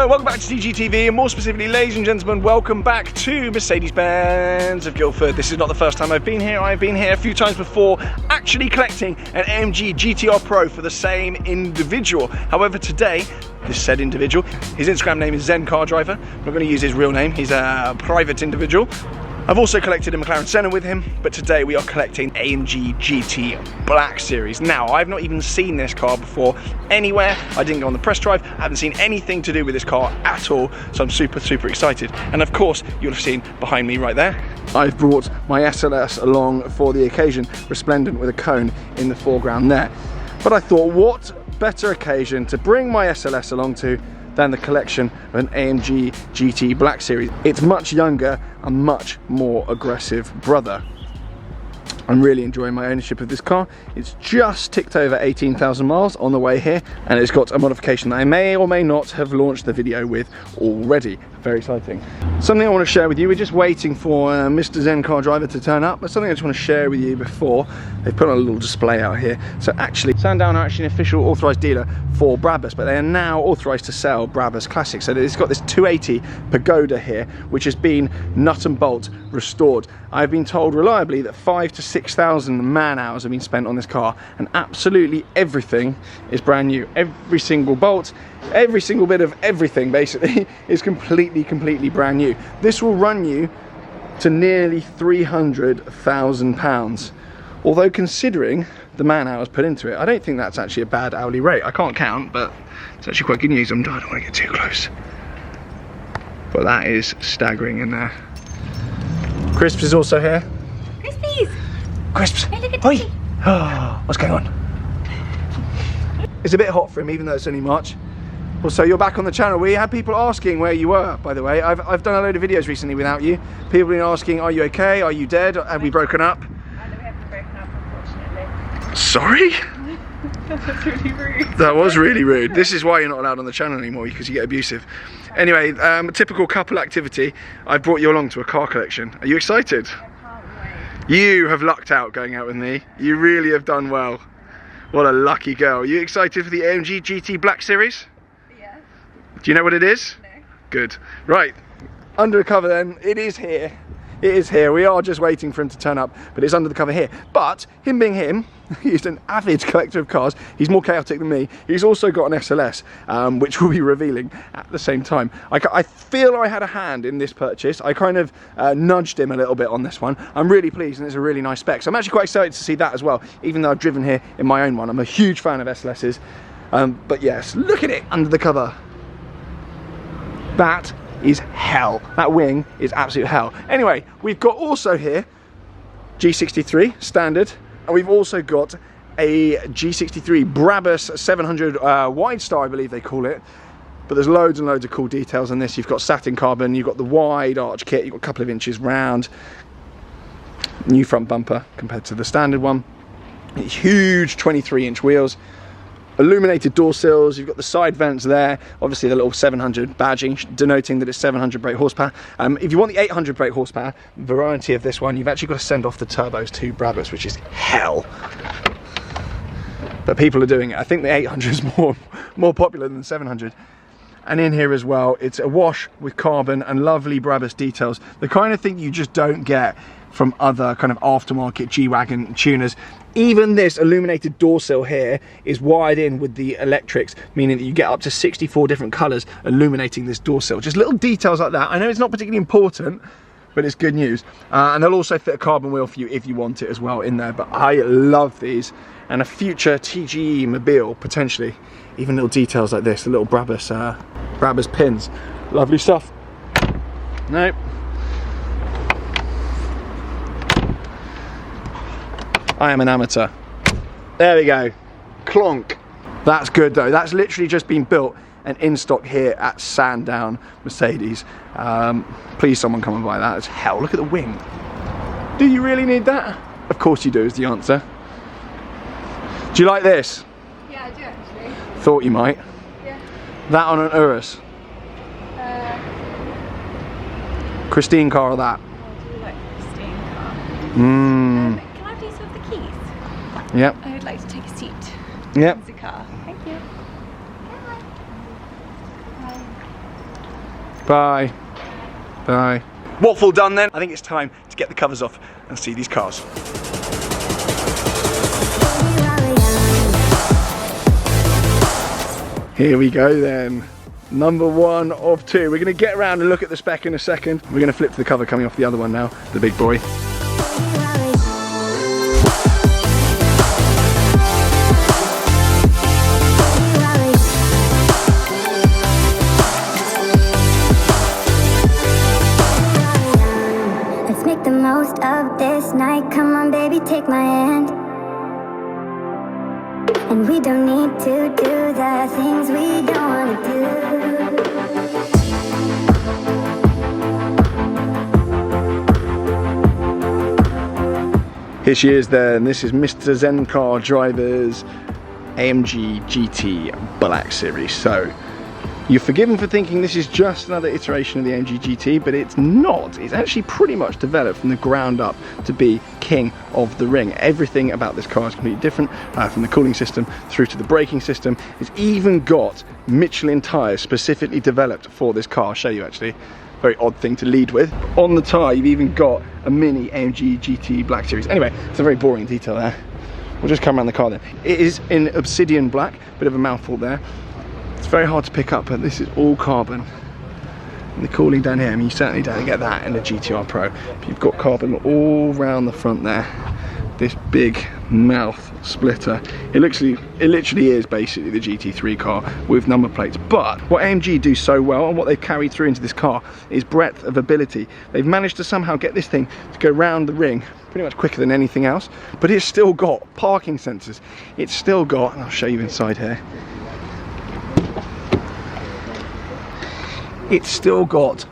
Hello, welcome back to TGTV, and more specifically, ladies and gentlemen, welcome back to Mercedes-Benz of Guildford. This is not the first time I've been here. I've been here a few times before, actually collecting an AMG GTR Pro for the same individual. However, today, this said individual, his Instagram name is Zen Car Driver. I'm not going to use his real name. He's a private individual. I've also collected a McLaren Senna with him, but today we are collecting AMG GT Black Series. Now, I've not even seen this car before anywhere. I didn't go on the press drive. I haven't seen anything to do with this car at all, so I'm super excited. And of course, you'll have seen behind me right there, I've brought my SLS along for the occasion, resplendent with a cone in the foreground there. But I thought, what better occasion to bring my SLS along to than the collection of an AMG GT Black Series. It's much younger and much more aggressive brother. I'm really enjoying my ownership of this car. It's just ticked over 18,000 miles on the way here, and it's got a modification that I may or may not have launched the video with already. Very exciting. Something I want to share with you, we're just waiting for Mr. Zen Car Driver to turn up, but something I just want to share with you before. They've put on a little display out here. So actually, Sandown are actually an official authorised dealer for Brabus, but they are now authorised to sell Brabus Classics. So it's got this 280 Pagoda here, which has been nut and bolt restored. I've been told reliably that 5,000 to 6,000 man hours have been spent on this car, and absolutely everything is brand new. Every single bolt, every single bit of everything basically is completely brand new. This will run you to nearly £300,000. Although considering the man hours put into it, I don't think that's actually a bad hourly rate. I can't count, but it's actually quite good news. I don't want to get too close, but that is staggering in there. Crisps is also here. Crispies! Crisps! Hey, look at Oi! Oh, what's going on? It's a bit hot for him, even though it's only March. Also, you're back on the channel. We had people asking where you were, by the way. I've done a load of videos recently without you. People have been asking, are you okay? Are you dead? Have we broken up? I know we haven't broken up, unfortunately. Sorry? That was really rude. That was really rude. This is why you're not allowed on the channel anymore, because you get abusive. Anyway, a typical couple activity. I brought you along to a car collection. Are you excited? I can't wait. You have lucked out going out with me. You really have done well. What a lucky girl. Are you excited for the AMG GT Black Series? Yeah. Do you know what it is? No. Good. Right, under the cover then, it is here. It is here. We are just waiting for him to turn up, but it's under the cover here. But him being him, he's an avid collector of cars. He's more chaotic than me. He's also got an SLS, which we'll be revealing at the same time. I feel I had a hand in this purchase. I kind of nudged him a little bit on this one. I'm really pleased, and it's a really nice spec. So I'm actually quite excited to see that as well, even though I've driven here in my own one. I'm a huge fan of SLSs. But yes, look at it under the cover. That is hell. That wing is absolute hell. Anyway, we've got also here G63 standard, and we've also got a G63 Brabus 700 wide star, I believe they call it. But there's loads and loads of cool details on this. You've got satin carbon, you've got the wide arch kit, you've got a couple of inches round, new front bumper compared to the standard one, huge 23-inch wheels, illuminated door sills, you've got the side vents there, obviously the little 700 badging denoting that it's 700 brake horsepower. If you want the 800 brake horsepower variety of this one, you've actually got to send off the turbos to Brabus, which is hell. But people are doing it. I think the 800 is more popular than the 700. And in here as well, it's a wash with carbon and lovely Brabus details, the kind of thing you just don't get from other kind of aftermarket G-Wagon tuners. Even this illuminated door sill here is wired in with the electrics, meaning that you get up to 64 different colours illuminating this door sill. Just little details like that. I know it's not particularly important, but it's good news. And they'll also fit a carbon wheel for you if you want it as well in there. But I love these, and a future TGE mobile potentially. Even little details like this, the little Brabus pins. Lovely stuff. Nope. I am an amateur. There we go. Clonk. That's good though. That's literally just been built and in stock here at Sandown Mercedes. Please someone come and buy that. It's hell. Look at the wing. Do you really need that? Of course you do is the answer. Do you like this? Yeah, I do actually. Thought you might. Yeah. That on an Urus. Christine car or that? I do like Christine car. Mmm. Can I please have the keys? Yep. I would like to take a seat Yep. in the car. Thank you. Bye. Bye. Waffle done then. I think it's time to get the covers off and see these cars. Here we go then. Number 1 of 2. We're going to get around and look at the spec in a second. We're going to flip to the cover coming off the other one now, the big boy. Let's make the most of this night. Come on, baby, take my hand. And we don't need to do the things we don't want to do. Here she is then. This is Mr. Zen Car Driver's AMG GT Black Series. So, you're forgiven for thinking this is just another iteration of the AMG GT, but it's not. It's actually pretty much developed from the ground up to be king of the ring. Everything about this car is completely different, from the cooling system through to the braking system. It's even got Michelin tyres specifically developed for this car. I'll show you actually. Very odd thing to lead with. On the tyre, you've even got a mini AMG GT Black Series. Anyway, it's a very boring detail there. We'll just come around the car then. It is in obsidian black, bit of a mouthful there. It's very hard to pick up, but this is all carbon. And the cooling down here, I mean, you certainly don't get that in the GTR Pro. But you've got carbon all around the front there. This big mouth splitter. It literally is basically the GT3 car with number plates. But what AMG do so well, and what they've carried through into this car, is breadth of ability. They've managed to somehow get this thing to go round the ring pretty much quicker than anything else. But it's still got parking sensors. It's still got, and I'll show you inside here. It's still got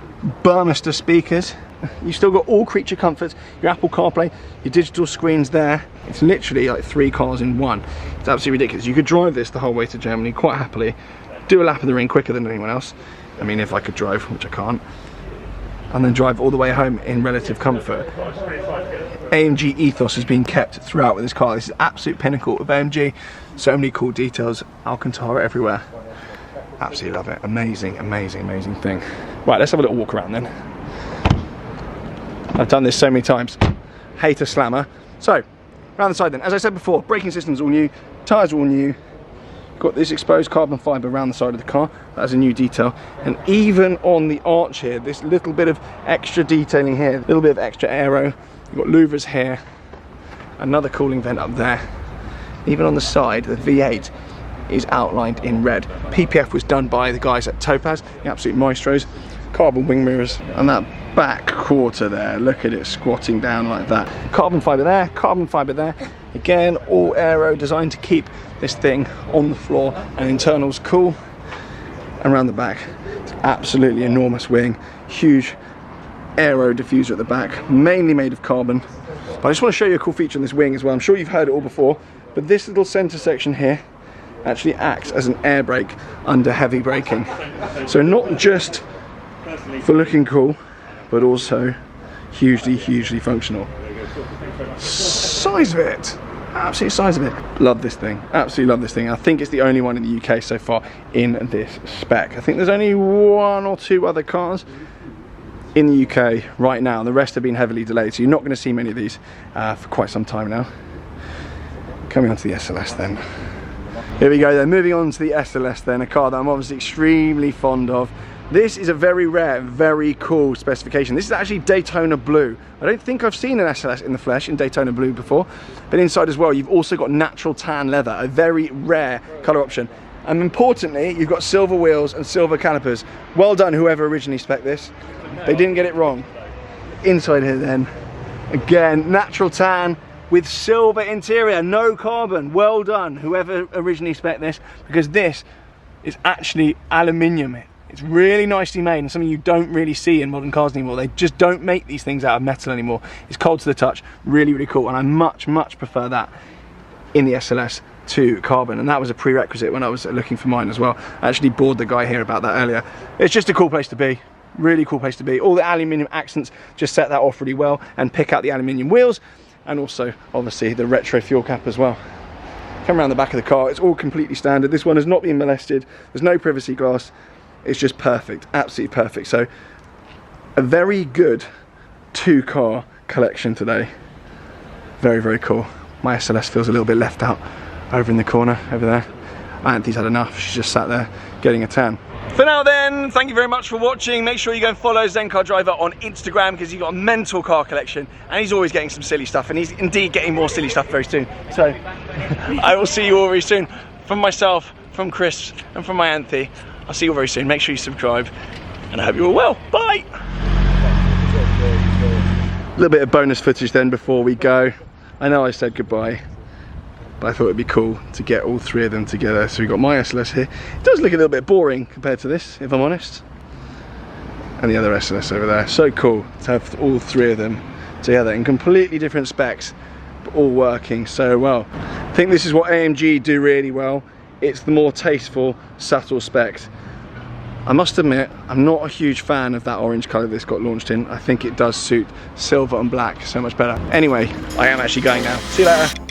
Burmester speakers. You've still got all creature comforts, your Apple CarPlay, your digital screens there. It's literally like 3 cars in one. It's absolutely ridiculous. You could drive this the whole way to Germany quite happily, do a lap of the ring quicker than anyone else. I mean, if I could drive, which I can't. And then drive all the way home in relative comfort. AMG ethos has been kept throughout with this car. This is absolute pinnacle of AMG. So many cool details, Alcantara everywhere. Absolutely love it. Amazing, amazing, amazing thing. Right, let's have a little walk around then. I've done this so many times. Hate a slammer. So, around the side then. As I said before, braking system's all new, tyres are all new. Got this exposed carbon fibre around the side of the car. That's a new detail. And even on the arch here, this little bit of extra detailing here, a little bit of extra aero. You've got louvers here, another cooling vent up there. Even on the side, the V8 is outlined in red. PPF was done by the guys at Topaz, the absolute maestros. Carbon wing mirrors, and that back quarter there, look at it squatting down like that. Carbon fibre there, carbon fibre there. Again, all aero, designed to keep this thing on the floor and internals cool. And around the back, it's absolutely enormous wing, huge aero diffuser at the back, mainly made of carbon. But I just want to show you a cool feature on this wing as well. I'm sure you've heard it all before, but this little centre section here actually acts as an air brake under heavy braking. So not just for looking cool, but also hugely, hugely functional. Size of it, absolute size of it. Love this thing, absolutely love this thing. I think it's the only one in the UK so far in this spec. I think there's only 1 or 2 other cars in the UK right now. The rest have been heavily delayed, so you're not going to see many of these for quite some time now. Coming on to the SLS then. Here we go then, moving on to the SLS then, a car that I'm obviously extremely fond of. This is a very rare, very cool specification. This is actually Daytona Blue. I don't think I've seen an SLS in the flesh in Daytona Blue before, but inside as well, you've also got natural tan leather, a very rare color option. And importantly, you've got silver wheels and silver calipers. Well done, whoever originally spec'd this. They didn't get it wrong. Inside here then, again, natural tan with silver interior, no carbon. Well done, whoever originally spec'd this, because this is actually aluminium. It's really nicely made and something you don't really see in modern cars anymore. They just don't make these things out of metal anymore. It's cold to the touch, really, really cool. And I much, much prefer that in the SLS to carbon. And that was a prerequisite when I was looking for mine as well. I actually bored the guy here about that earlier. It's just a cool place to be. Really cool place to be. All the aluminium accents just set that off really well and pick out the aluminium wheels. And also, obviously, the retro fuel cap as well. Come around the back of the car, it's all completely standard. This one has not been molested. There's no privacy glass. It's just perfect, absolutely perfect. So a very good 2-car collection today. Very, very cool. My SLS feels a little bit left out over in the corner over there. Auntie's had enough, she's just sat there getting a tan. For now then, thank you very much for watching. Make sure you go and follow Zen Car Driver on Instagram because he's got a mental car collection and he's always getting some silly stuff, and he's indeed getting more silly stuff very soon. So I will see you all very soon. From myself, from Chris and from my Auntie, I'll see you all very soon. Make sure you subscribe and I hope you're all well. Bye! A little bit of bonus footage then before we go. I know I said goodbye, but I thought it'd be cool to get all 3 of them together. So we've got my SLS here. It does look a little bit boring compared to this, if I'm honest. And the other SLS over there. So cool to have all 3 of them together in completely different specs, but all working so well. I think this is what AMG do really well. It's the more tasteful, subtle specs. I must admit, I'm not a huge fan of that orange colour this got launched in. I think it does suit silver and black so much better. Anyway, I am actually going now. See you later.